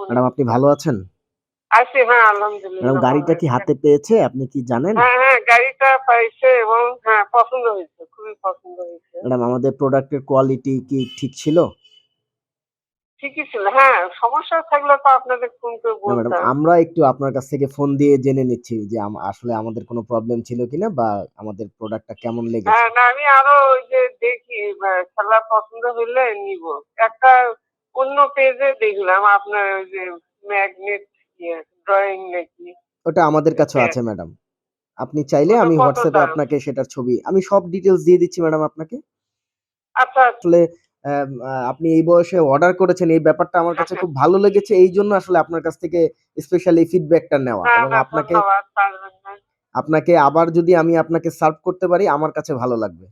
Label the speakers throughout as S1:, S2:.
S1: Madam আপনি ভালো আছেন?
S2: আছি, হ্যাঁ,
S1: ম্যাডাম
S2: আলহামদুলিল্লাহ ভালো
S1: গাড়িটা কি
S2: আছি।
S1: হাতে পেয়েছে? আপনি কি জানেন?
S2: হ্যাঁ, হ্যাঁ, গাড়িটা পাইছে এবং হ্যাঁ, পছন্দ হয়েছে। খুবই পছন্দ হয়েছে।
S1: ম্যাডাম আমাদের প্রোডাক্টের কোয়ালিটি কি ঠিক ছিল?
S2: ঠিকই ছিল। হ্যাঁ, সমস্যা থাকলে তো আপনাদের ফোন করে
S1: না ম্যাডাম
S2: বলতাম।
S1: আমরা একটু আপনার কাছ থেকে ফোন দিয়ে জেনে নিচ্ছি যে আসলে আমাদের কোনো প্রবলেম ছিল কিনা বা আমাদের প্রোডাক্টটা কেমন লেগেছে।
S2: হ্যাঁ, না আমি আরো ওই যে দেখি খেলা পছন্দ হইলে নিবো। একটা অন্য পেজে দেখলাম আপনার ওই যে ম্যাগনেট ড্রয়িং নাকি
S1: ওটা আমাদের কাছেও
S2: ওইটা
S1: আছে ম্যাডাম। আপনি চাইলে
S2: ওটা
S1: আমি
S2: কত
S1: WhatsApp এ
S2: দাম?
S1: আপনাকে সেটার ছবি আমি সব ডিটেইলস দিয়ে দিচ্ছি ম্যাডাম আপনাকে।
S2: আচ্ছা,
S1: আসলে আপনি এই বয়সে অর্ডার করেছেন এই ব্যাপারটা আমার কাছে
S2: আচ্ছা।
S1: খুব ভালো লেগেছে। এইজন্য আসলে আপনার কাছ থেকে স্পেশালি ফিডব্যাকটা নেওয়া
S2: না,
S1: এবং
S2: না
S1: আপনাকে
S2: ধন্যবাদ। পারবেন না।
S1: আপনাকে আবার যদি আমি আপনাকে সার্ভ করতে পারি আমার কাছে ভালো লাগবে।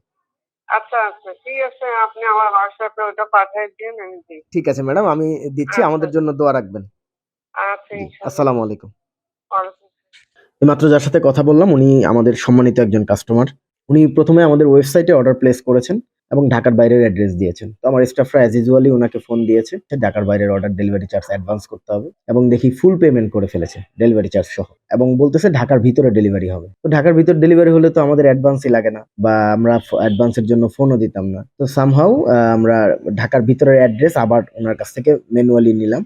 S2: আচ্ছা, আচ্ছা। ঠিক আছে আপনি আমার WhatsApp এ ওটা পাঠায় দিন আমি দেখি।
S1: ঠিক আছে ম্যাডাম আমি দিচ্ছি।
S2: আচ্ছা,
S1: আমাদের জন্য দোয়া রাখবেন।
S2: আচ্ছা
S1: জি,
S2: ইনশাআল্লাহ।
S1: আসসালামু আলাইকুম।
S2: ওয়ালাইকুম
S1: এইমাত্র যার সাথে কথা বললাম উনি আমাদের সম্মানিত একজন কাস্টমার। উনি ১ম এ আমাদের ওয়েবসাইটে অর্ডার প্লেস করেছেন এবং ঢাকার বাইরের অ্যাড্রেস দিয়েছেন। তো আমার স্টাফরা অ্যাজ ইউজুয়ালি উনাকে ফোন দিয়েছে। ঢাকার বাইরের অর্ডার ডেলিভারি চার্জ অ্যাডভান্স করতে হবে এবং দেখি ফুল পেমেন্ট করে ফেলেছে ডেলিভারি চার্জ সহ এবং বলতেছে ঢাকার ভিতরে ডেলিভারি হবে। তো ঢাকার ভিতর ডেলিভারি হলে তো আমাদের অ্যাডভান্সই লাগে না বা আমরা অ্যাডভান্সের জন্য ফোনও দিতাম না। তো সামহাউ আমরা ঢাকার ভিতরের অ্যাড্রেস আবার উনার কাছ থেকে ম্যানুয়ালি নিলাম।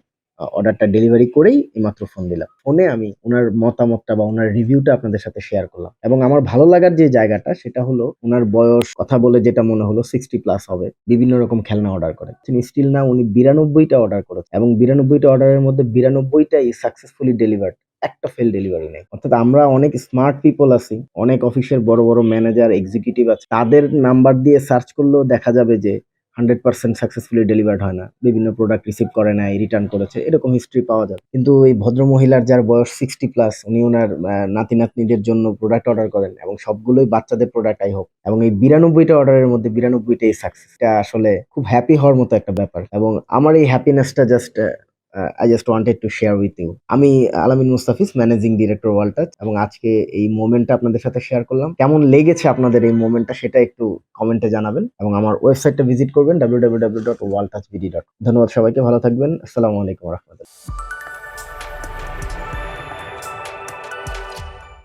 S1: অর্ডারটা ডেলিভারি করেই এইমাত্র ফোন দিলাম। ফোনে আমি উনার মতামতটা বা উনার রিভিউটা আপনাদের সাথে শেয়ার করলাম। এবং আমার ভালো লাগার যে জায়গাটা সেটা হলো উনার বয়স কথা বলে যেটা মনে হলো 60 প্লাস হবে। বিভিন্ন রকম খেলনা অর্ডার করে। স্টিল না উনি 92 টা অর্ডার করেছে এবং 92 টা অর্ডারের মধ্যে 92 টাই সাকসেসফুলি ডেলিভার্ড। একটা ফেল ডেলিভারি নেই। অর্থাৎ আমরা অনেক স্মার্ট পিপল আছি। অনেক অফিসের বড়, বড় ম্যানেজার, এক্সিকিউটিভ আছে। তাদের নাম্বার দিয়ে সার্চ করলেও দেখা যাবে যে 100% সাকসেসফুলি ডেলিভার্ড হয় না। বিভিন্ন প্রোডাক্ট রিসিভ করে নাই, রিটার্ন করেছে। এরকম হিস্ট্রি পাওয়া যায়। কিন্তু এই ভদ্রমহিলার যার বয়স 60 প্লাস উনি উনার নাতি-নাতনিদের জন্য প্রোডাক্ট অর্ডার করেন এবং সবগুলোই বাচ্চাদের প্রোডাক্ট আই হোপ। এবং এই 92 টা অর্ডারের মধ্যে 92 টাই সাকসেস। এটা আসলে খুব হ্যাপি হওয়ার মতো একটা ব্যাপার। এবং আমার এই হ্যাপিনেসটা just I just wanted to share with you. আমি আলামিন মুস্তাফিজ, ম্যানেজিং ডিরেক্টর ওয়ালটচ এবং আজকে এই মোমেন্টটা আপনাদের সাথে শেয়ার করলাম। কেমন লেগেছে আপনাদের এই মোমেন্টটা সেটা একটু কমেন্টে জানাবেন এবং আমার ওয়েবসাইটটা ভিজিট করবেন www.waltouchbd.com। ধন্যবাদ সবাইকে, ভালো থাকবেন। আসসালামু আলাইকুম ওয়া রাহমাতুল্লাহ।